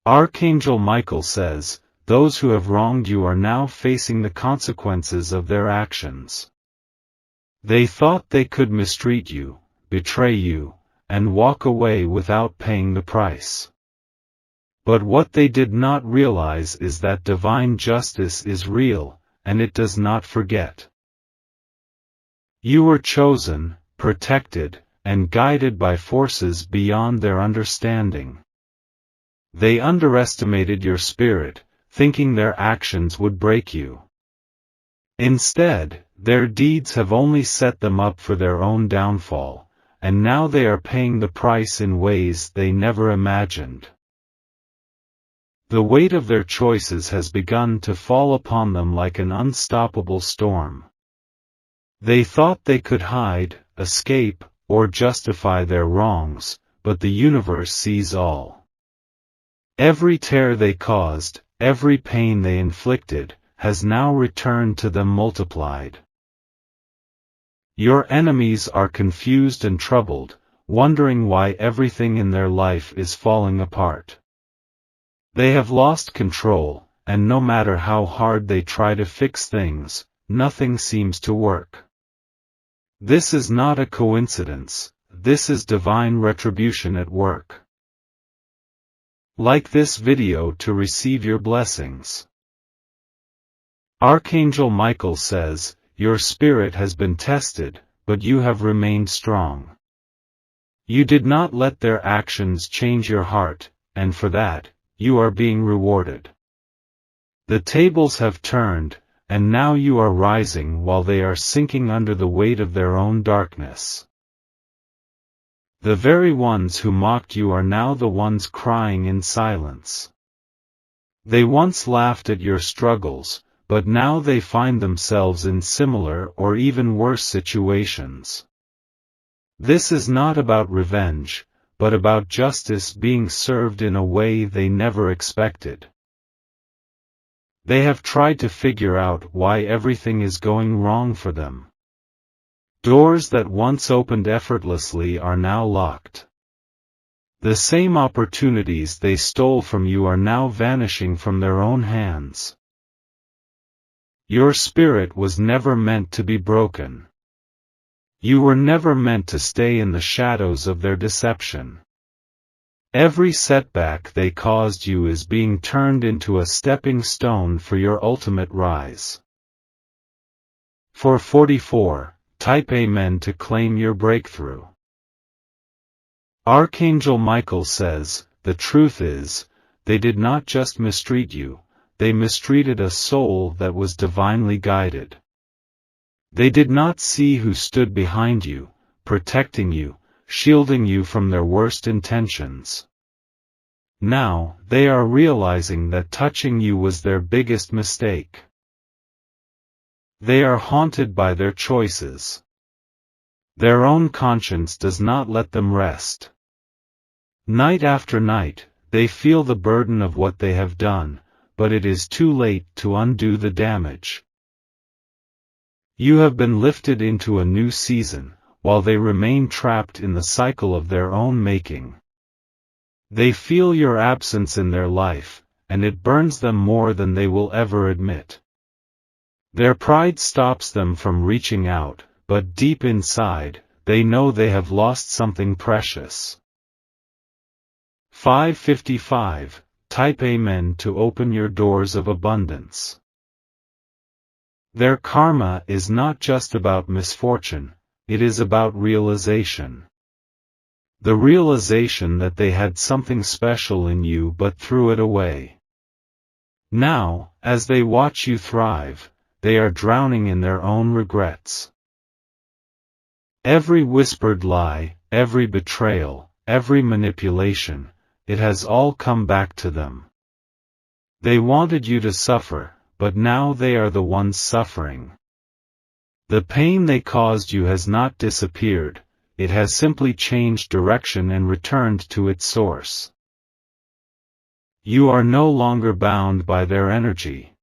Archangel Michael says, those who have wronged you are now facing the consequences of their actions. They thought they could mistreat you, betray you, and walk away without paying the price. But what they did not realize is that divine justice is real, and it does not forget. You were chosen, protected, and guided by forces beyond their understanding. They underestimated your spirit, thinking their actions would break you. Instead, their deeds have only set them up for their own downfall, and now they are paying the price in ways they never imagined. The weight of their choices has begun to fall upon them like an unstoppable storm. They thought they could hide, escape, or justify their wrongs, but the universe sees all. Every tear they caused, every pain they inflicted, has now returned to them multiplied. Your enemies are confused and troubled, wondering why everything in their life is falling apart. They have lost control, and no matter how hard they try to fix things, nothing seems to work. This is not a coincidence, this is divine retribution at work. Like this video to receive your blessings. Archangel Michael says, your spirit has been tested, but you have remained strong. You did not let their actions change your heart, and for that, you are being rewarded. The tables have turned, and now you are rising while they are sinking under the weight of their own darkness. The very ones who mocked you are now the ones crying in silence. They once laughed at your struggles, but now they find themselves in similar or even worse situations. This is not about revenge, but about justice being served in a way they never expected. They have tried to figure out why everything is going wrong for them. Doors that once opened effortlessly are now locked. The same opportunities they stole from you are now vanishing from their own hands. Your spirit was never meant to be broken. You were never meant to stay in the shadows of their deception. Every setback they caused you is being turned into a stepping stone for your ultimate rise. For 44, type Amen to claim your breakthrough. Archangel Michael says, the truth is, they did not just mistreat you, they mistreated a soul that was divinely guided. They did not see who stood behind you, protecting you, shielding you from their worst intentions. Now, they are realizing that touching you was their biggest mistake. They are haunted by their choices. Their own conscience does not let them rest. Night after night, they feel the burden of what they have done, but it is too late to undo the damage. You have been lifted into a new season, while they remain trapped in the cycle of their own making. They feel your absence in their life, and it burns them more than they will ever admit. Their pride stops them from reaching out, but deep inside, they know they have lost something precious. 555, type Amen to open your doors of abundance. Their karma is not just about misfortune, it is about realization. The realization that they had something special in you but threw it away. Now, as they watch you thrive, they are drowning in their own regrets. Every whispered lie, every betrayal, every manipulation, it has all come back to them. They wanted you to suffer, but now they are the ones suffering. The pain they caused you has not disappeared, it has simply changed direction and returned to its source. You are no longer bound by their energy.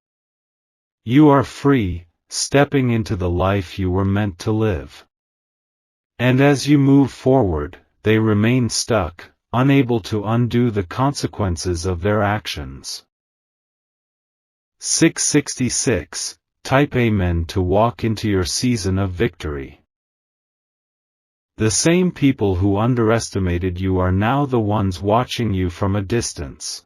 You are free, stepping into the life you were meant to live. And as you move forward, they remain stuck, unable to undo the consequences of their actions. 666. Type Amen to walk into your season of victory. The same people who underestimated you are now the ones watching you from a distance.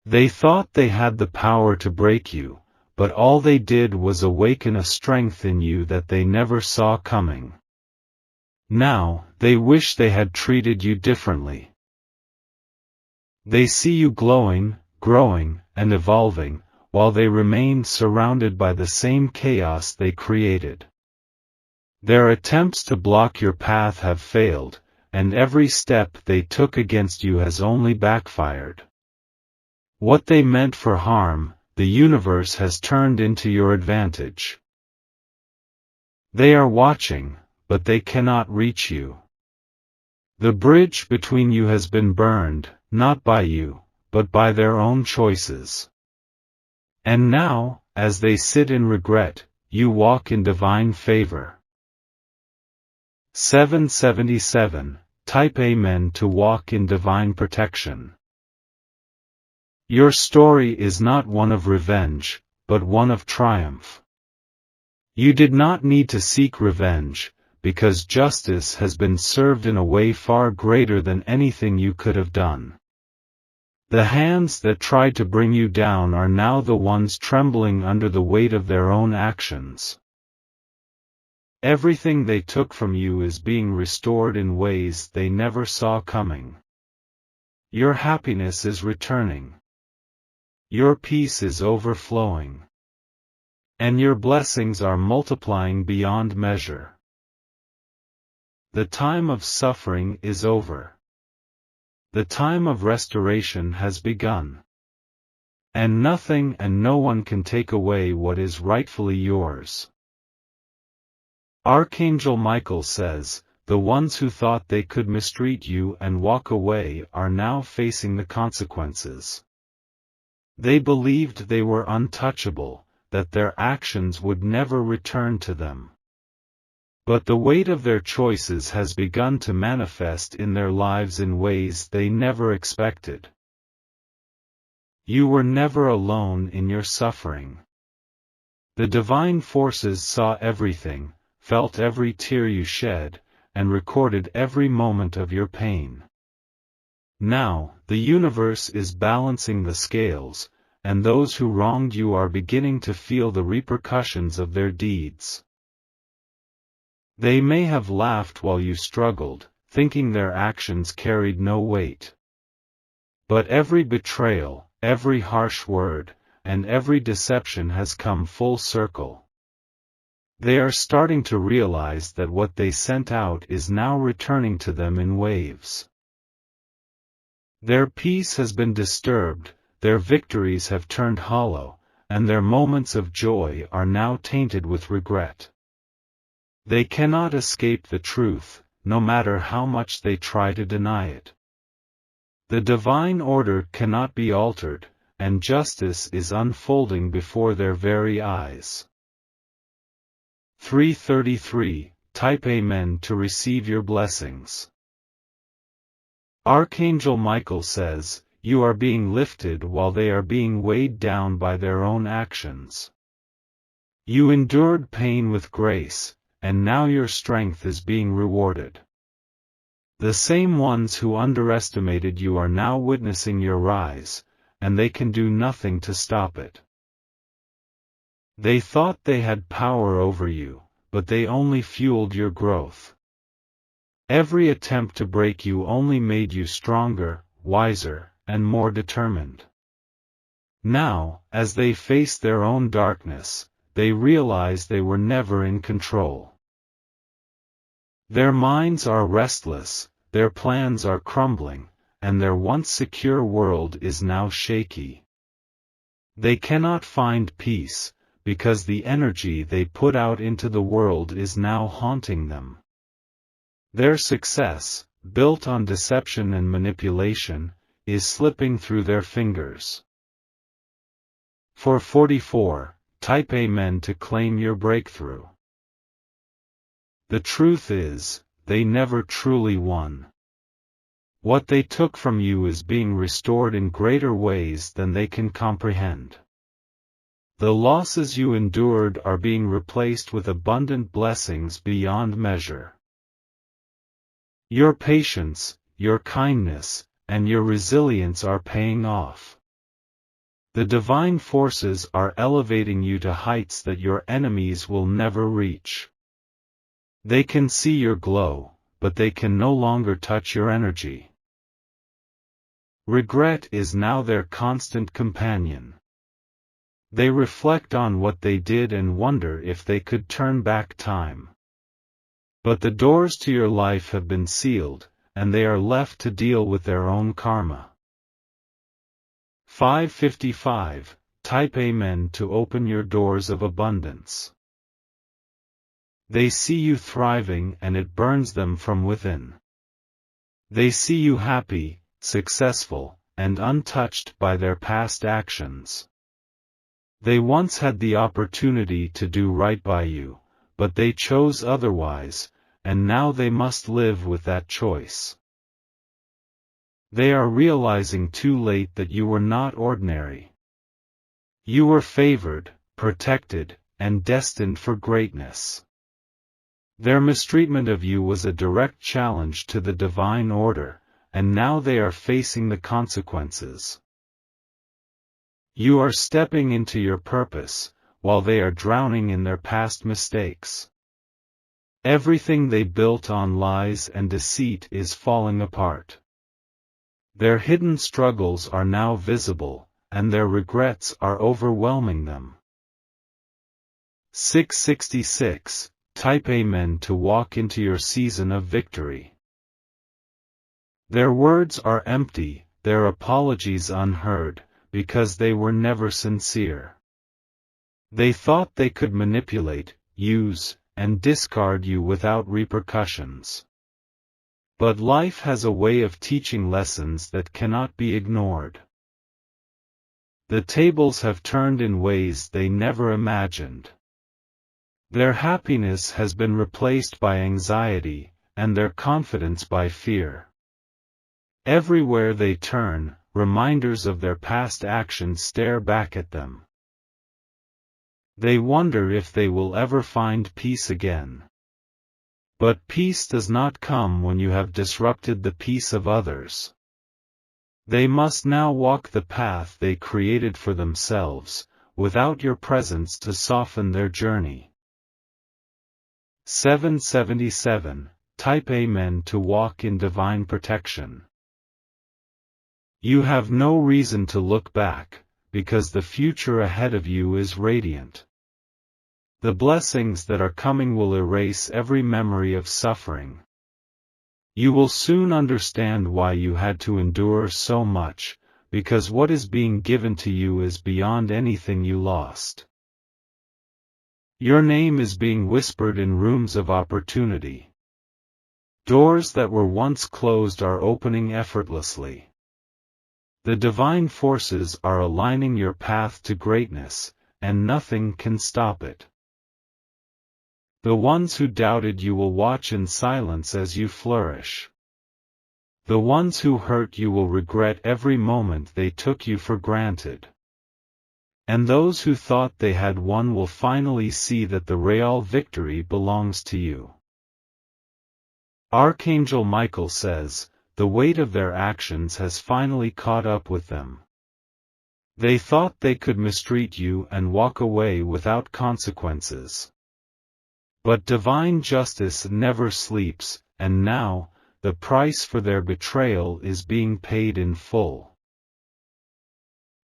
They thought they had the power to break you, but all they did was awaken a strength in you that they never saw coming. Now, they wish they had treated you differently. They see you glowing, growing, and evolving, while they remain surrounded by the same chaos they created. Their attempts to block your path have failed, and every step they took against you has only backfired. What they meant for harm, the universe has turned into your advantage. They are watching, but they cannot reach you. The bridge between you has been burned, not by you, but by their own choices. And now, as they sit in regret, you walk in divine favor. 777. Type Amen to walk in divine protection. Your story is not one of revenge, but one of triumph. You did not need to seek revenge, because justice has been served in a way far greater than anything you could have done. The hands that tried to bring you down are now the ones trembling under the weight of their own actions. Everything they took from you is being restored in ways they never saw coming. Your happiness is returning. Your peace is overflowing. And your blessings are multiplying beyond measure. The time of suffering is over. The time of restoration has begun. And nothing and no one can take away what is rightfully yours. Archangel Michael says, the ones who thought they could mistreat you and walk away are now facing the consequences. They believed they were untouchable, that their actions would never return to them. But the weight of their choices has begun to manifest in their lives in ways they never expected. You were never alone in your suffering. The divine forces saw everything, felt every tear you shed, and recorded every moment of your pain. Now, the universe is balancing the scales, and those who wronged you are beginning to feel the repercussions of their deeds. They may have laughed while you struggled, thinking their actions carried no weight. But every betrayal, every harsh word, and every deception has come full circle. They are starting to realize that what they sent out is now returning to them in waves. Their peace has been disturbed, their victories have turned hollow, and their moments of joy are now tainted with regret. They cannot escape the truth, no matter how much they try to deny it. The divine order cannot be altered, and justice is unfolding before their very eyes. 333. Type Amen to receive your blessings. Archangel Michael says, you are being lifted while they are being weighed down by their own actions. You endured pain with grace, and now your strength is being rewarded. The same ones who underestimated you are now witnessing your rise, and they can do nothing to stop it. They thought they had power over you, but they only fueled your growth. Every attempt to break you only made you stronger, wiser, and more determined. Now, as they face their own darkness, they realize they were never in control. Their minds are restless, their plans are crumbling, and their once secure world is now shaky. They cannot find peace, because the energy they put out into the world is now haunting them. Their success, built on deception and manipulation, is slipping through their fingers. 444. Type Amen to claim your breakthrough. The truth is, they never truly won. What they took from you is being restored in greater ways than they can comprehend. The losses you endured are being replaced with abundant blessings beyond measure. Your patience, your kindness, and your resilience are paying off. The divine forces are elevating you to heights that your enemies will never reach. They can see your glow, but they can no longer touch your energy. Regret is now their constant companion. They reflect on what they did and wonder if they could turn back time. But the doors to your life have been sealed, and they are left to deal with their own karma. 555. Type Amen to open your doors of abundance. They see you thriving and it burns them from within. They see you happy, successful, and untouched by their past actions. They once had the opportunity to do right by you, but they chose otherwise, and now they must live with that choice. They are realizing too late that you were not ordinary. You were favored, protected, and destined for greatness. Their mistreatment of you was a direct challenge to the divine order, and now they are facing the consequences. You are stepping into your purpose, while they are drowning in their past mistakes. Everything they built on lies and deceit is falling apart. Their hidden struggles are now visible, and their regrets are overwhelming them. 666. Type Amen to walk into your season of victory. Their words are empty, their apologies unheard, because they were never sincere. They thought they could manipulate, use, and discard you without repercussions. But life has a way of teaching lessons that cannot be ignored. The tables have turned in ways they never imagined. Their happiness has been replaced by anxiety, and their confidence by fear. Everywhere they turn, reminders of their past actions stare back at them. They wonder if they will ever find peace again. But peace does not come when you have disrupted the peace of others. They must now walk the path they created for themselves, without your presence to soften their journey. 777. Type Amen to walk in divine protection. You have no reason to look back, because the future ahead of you is radiant. The blessings that are coming will erase every memory of suffering. You will soon understand why you had to endure so much, because what is being given to you is beyond anything you lost. Your name is being whispered in rooms of opportunity. Doors that were once closed are opening effortlessly. The divine forces are aligning your path to greatness, and nothing can stop it. The ones who doubted you will watch in silence as you flourish. The ones who hurt you will regret every moment they took you for granted. And those who thought they had won will finally see that the real victory belongs to you. Archangel Michael says, the weight of their actions has finally caught up with them. They thought they could mistreat you and walk away without consequences. But divine justice never sleeps, and now, the price for their betrayal is being paid in full.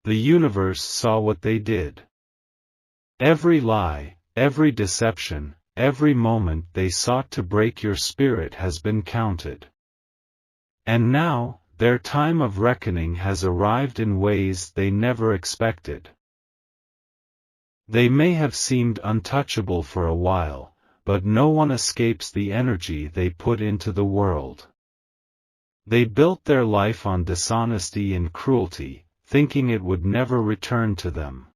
The universe saw what they did. Every lie, every deception, every moment they sought to break your spirit has been counted. And now, their time of reckoning has arrived in ways they never expected. They may have seemed untouchable for a while, but no one escapes the energy they put into the world. They built their life on dishonesty and cruelty, thinking it would never return to them.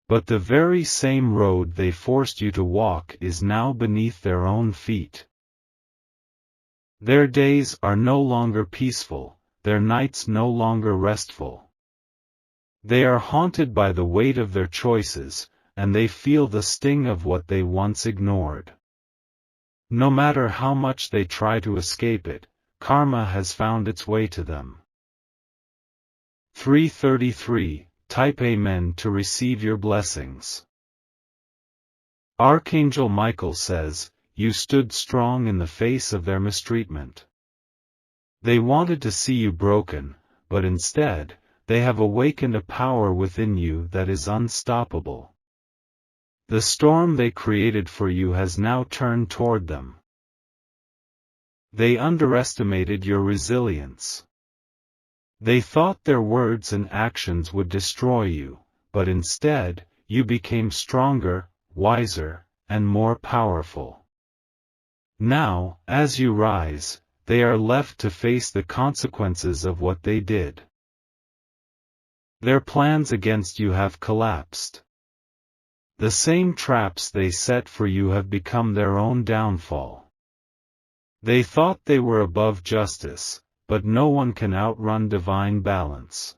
But the very same road they forced you to walk is now beneath their own feet. Their days are no longer peaceful, their nights no longer restful. They are haunted by the weight of their choices, and they feel the sting of what they once ignored. No matter how much they try to escape it, karma has found its way to them. 333. Type Amen to receive your blessings. Archangel Michael says, "You stood strong in the face of their mistreatment. They wanted to see you broken, but instead, they have awakened a power within you that is unstoppable. The storm they created for you has now turned toward them. They underestimated your resilience. They thought their words and actions would destroy you, but instead, you became stronger, wiser, and more powerful. Now, as you rise, they are left to face the consequences of what they did. Their plans against you have collapsed. The same traps they set for you have become their own downfall. They thought they were above justice, but no one can outrun divine balance."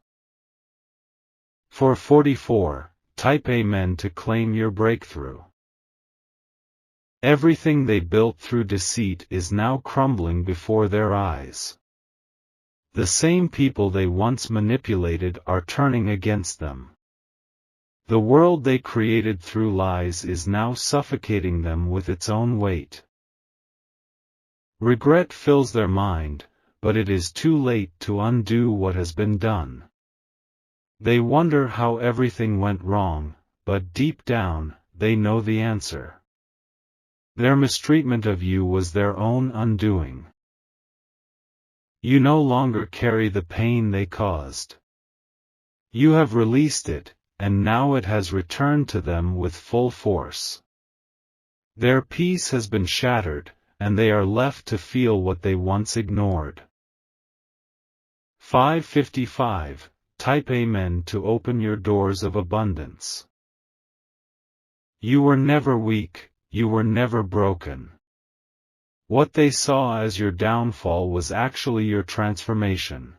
444. Type Amen to claim your breakthrough. Everything they built through deceit is now crumbling before their eyes. The same people they once manipulated are turning against them. The world they created through lies is now suffocating them with its own weight. Regret fills their mind, but it is too late to undo what has been done. They wonder how everything went wrong, but deep down, they know the answer. Their mistreatment of you was their own undoing. You no longer carry the pain they caused. You have released it, and now it has returned to them with full force. Their peace has been shattered, and they are left to feel what they once ignored. 555. Type Amen to open your doors of abundance. You were never weak, you were never broken. What they saw as your downfall was actually your transformation.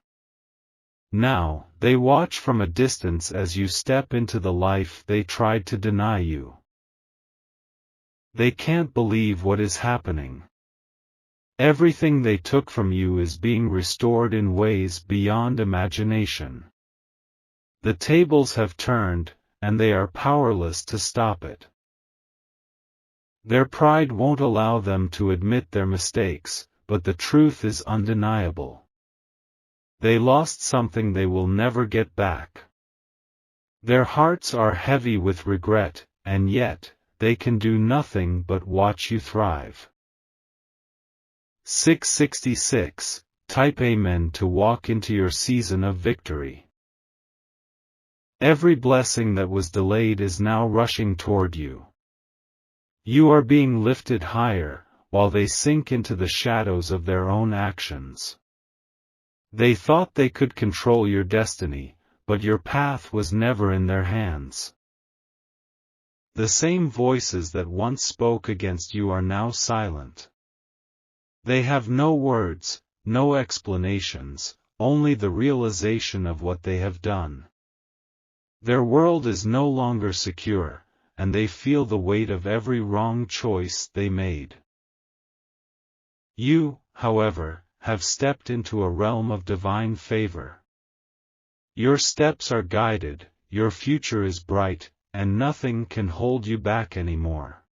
Now, they watch from a distance as you step into the life they tried to deny you. They can't believe what is happening. Everything they took from you is being restored in ways beyond imagination. The tables have turned, and they are powerless to stop it. Their pride won't allow them to admit their mistakes, but the truth is undeniable. They lost something they will never get back. Their hearts are heavy with regret, and yet, they can do nothing but watch you thrive. 666. Type Amen to walk into your season of victory. Every blessing that was delayed is now rushing toward you. You are being lifted higher, while they sink into the shadows of their own actions. They thought they could control your destiny, but your path was never in their hands. The same voices that once spoke against you are now silent. They have no words, no explanations, only the realization of what they have done. Their world is no longer secure, and they feel the weight of every wrong choice they made. You, however, have stepped into a realm of divine favor. Your steps are guided, your future is bright, and nothing can hold you back anymore.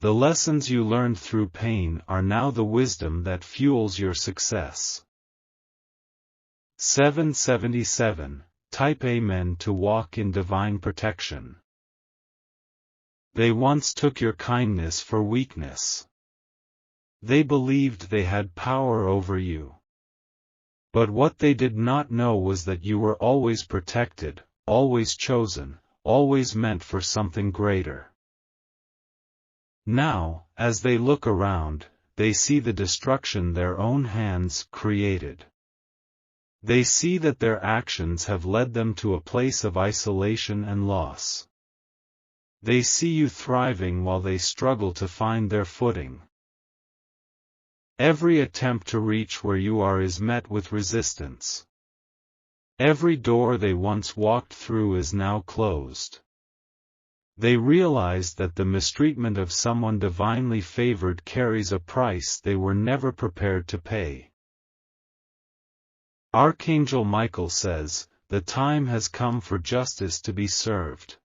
The lessons you learned through pain are now the wisdom that fuels your success. 777. Type Amen to walk in divine protection. They once took your kindness for weakness. They believed they had power over you. But what they did not know was that you were always protected, always chosen, always meant for something greater. Now, as they look around, they see the destruction their own hands created. They see that their actions have led them to a place of isolation and loss. They see you thriving while they struggle to find their footing. Every attempt to reach where you are is met with resistance. Every door they once walked through is now closed. They realized that the mistreatment of someone divinely favored carries a price they were never prepared to pay. Archangel Michael says, "The time has come for justice to be served.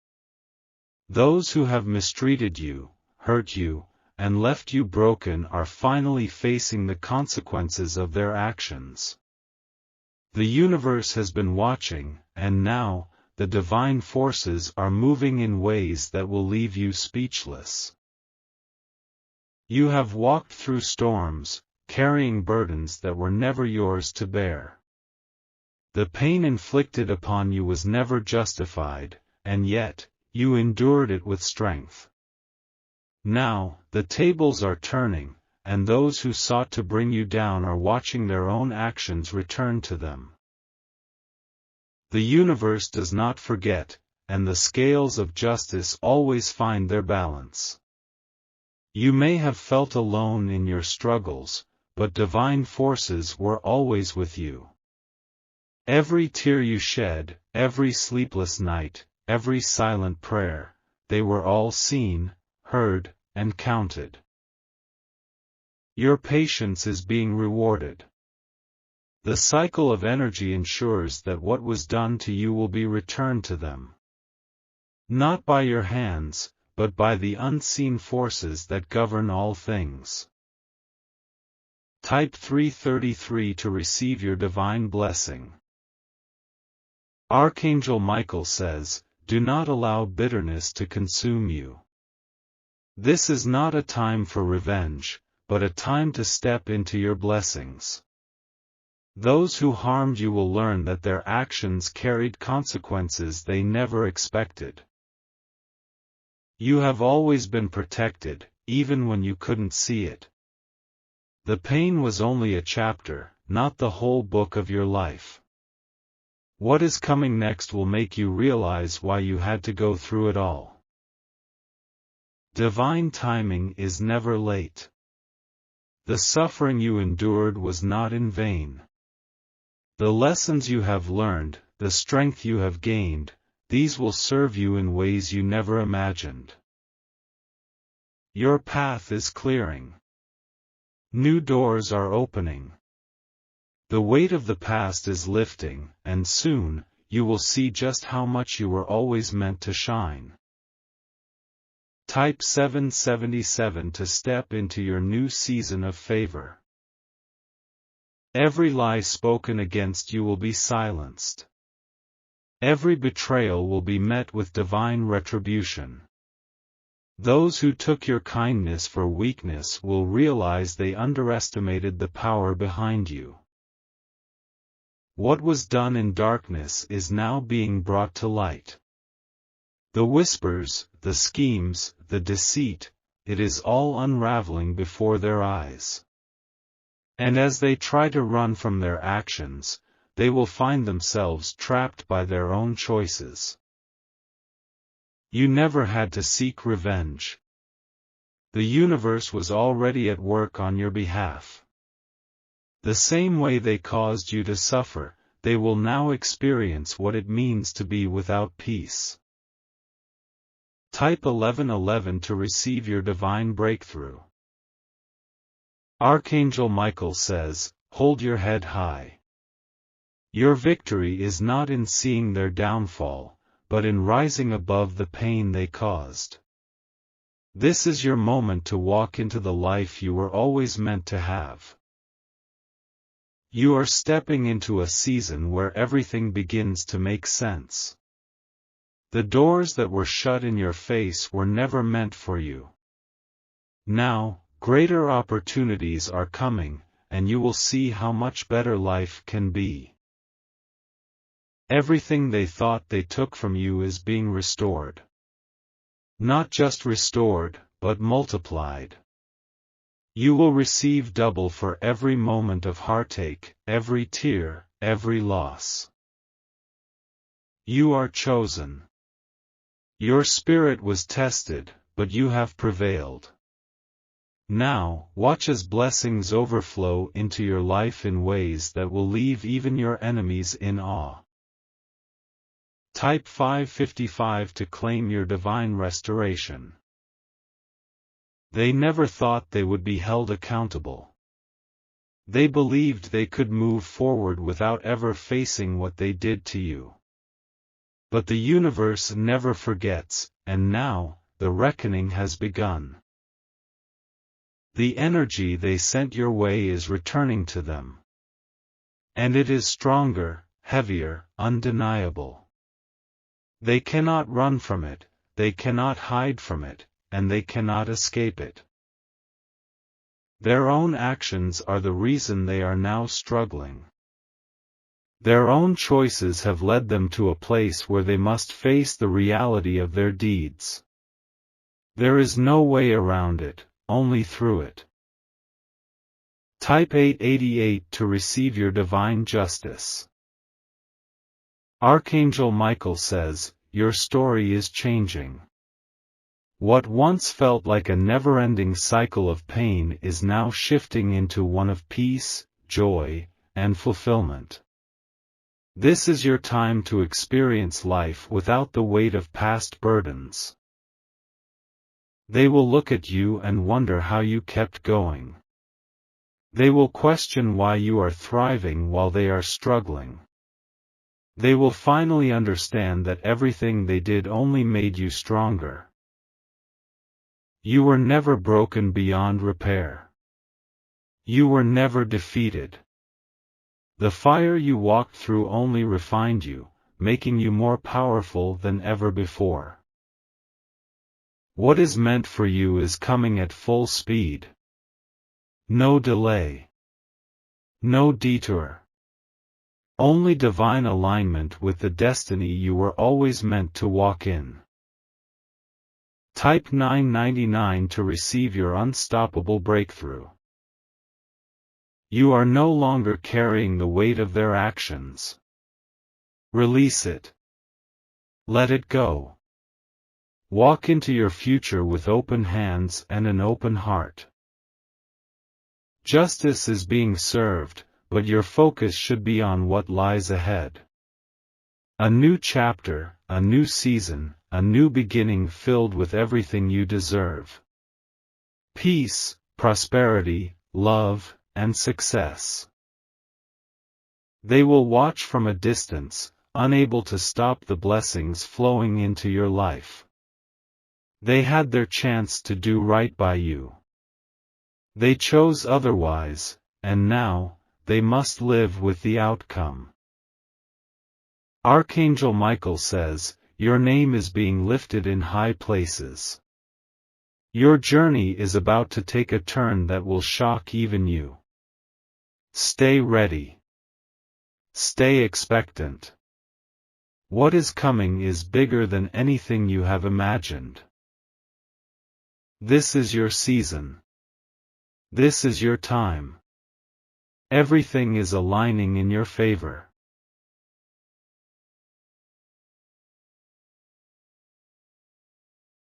Those who have mistreated you, hurt you, and left you broken are finally facing the consequences of their actions. The universe has been watching, and now, the divine forces are moving in ways that will leave you speechless. You have walked through storms, carrying burdens that were never yours to bear. The pain inflicted upon you was never justified, and yet, you endured it with strength. Now, the tables are turning, and those who sought to bring you down are watching their own actions return to them. The universe does not forget, and the scales of justice always find their balance. You may have felt alone in your struggles, but divine forces were always with you. Every tear you shed, every sleepless night, every silent prayer, they were all seen, heard, and counted. Your patience is being rewarded. The cycle of energy ensures that what was done to you will be returned to them. Not by your hands, but by the unseen forces that govern all things. Type 333 to receive your divine blessing. Archangel Michael says, "Do not allow bitterness to consume you. This is not a time for revenge, but a time to step into your blessings. Those who harmed you will learn that their actions carried consequences they never expected. You have always been protected, even when you couldn't see it. The pain was only a chapter, not the whole book of your life. What is coming next will make you realize why you had to go through it all." Divine timing is never late. The suffering you endured was not in vain. The lessons you have learned, the strength you have gained, these will serve you in ways you never imagined. Your path is clearing. New doors are opening. The weight of the past is lifting, and soon, you will see just how much you were always meant to shine. Type 777 to step into your new season of favor. Every lie spoken against you will be silenced. Every betrayal will be met with divine retribution. Those who took your kindness for weakness will realize they underestimated the power behind you. What was done in darkness is now being brought to light. The whispers, the schemes, the deceit, it is all unraveling before their eyes. And as they try to run from their actions, they will find themselves trapped by their own choices. You never had to seek revenge. The universe was already at work on your behalf. The same way they caused you to suffer, they will now experience what it means to be without peace. Type 1111 to receive your divine breakthrough. Archangel Michael says, "Hold your head high. Your victory is not in seeing their downfall, but in rising above the pain they caused. This is your moment to walk into the life you were always meant to have. You are stepping into a season where everything begins to make sense. The doors that were shut in your face were never meant for you. Now, greater opportunities are coming, and you will see how much better life can be. Everything they thought they took from you is being restored. Not just restored, but multiplied. You will receive double for every moment of heartache, every tear, every loss. You are chosen. Your spirit was tested, but you have prevailed. Now, watch as blessings overflow into your life in ways that will leave even your enemies in awe. Type 555 to claim your divine restoration. They never thought they would be held accountable. They believed they could move forward without ever facing what they did to you. But the universe never forgets, and now, the reckoning has begun. The energy they sent your way is returning to them. And it is stronger, heavier, undeniable. They cannot run from it, they cannot hide from it, and they cannot escape it. Their own actions are the reason they are now struggling. Their own choices have led them to a place where they must face the reality of their deeds. There is no way around it, only through it. Type 888 to receive your divine justice. Archangel Michael says, your story is changing. What once felt like a never-ending cycle of pain is now shifting into one of peace, joy, and fulfillment. This is your time to experience life without the weight of past burdens. They will look at you and wonder how you kept going. They will question why you are thriving while they are struggling. They will finally understand that everything they did only made you stronger. You were never broken beyond repair. You were never defeated. The fire you walked through only refined you, making you more powerful than ever before. What is meant for you is coming at full speed. No delay. No detour. Only divine alignment with the destiny you were always meant to walk in. Type 999 to receive your unstoppable breakthrough. You are no longer carrying the weight of their actions. Release it. Let it go. Walk into your future with open hands and an open heart. Justice is being served, but your focus should be on what lies ahead. A new chapter, a new season, a new beginning filled with everything you deserve. Peace, prosperity, love, and success. They will watch from a distance, unable to stop the blessings flowing into your life. They had their chance to do right by you. They chose otherwise, and now, they must live with the outcome. Archangel Michael says, your name is being lifted in high places. Your journey is about to take a turn that will shock even you. Stay ready. Stay expectant. What is coming is bigger than anything you have imagined. This is your season. This is your time. Everything is aligning in your favor.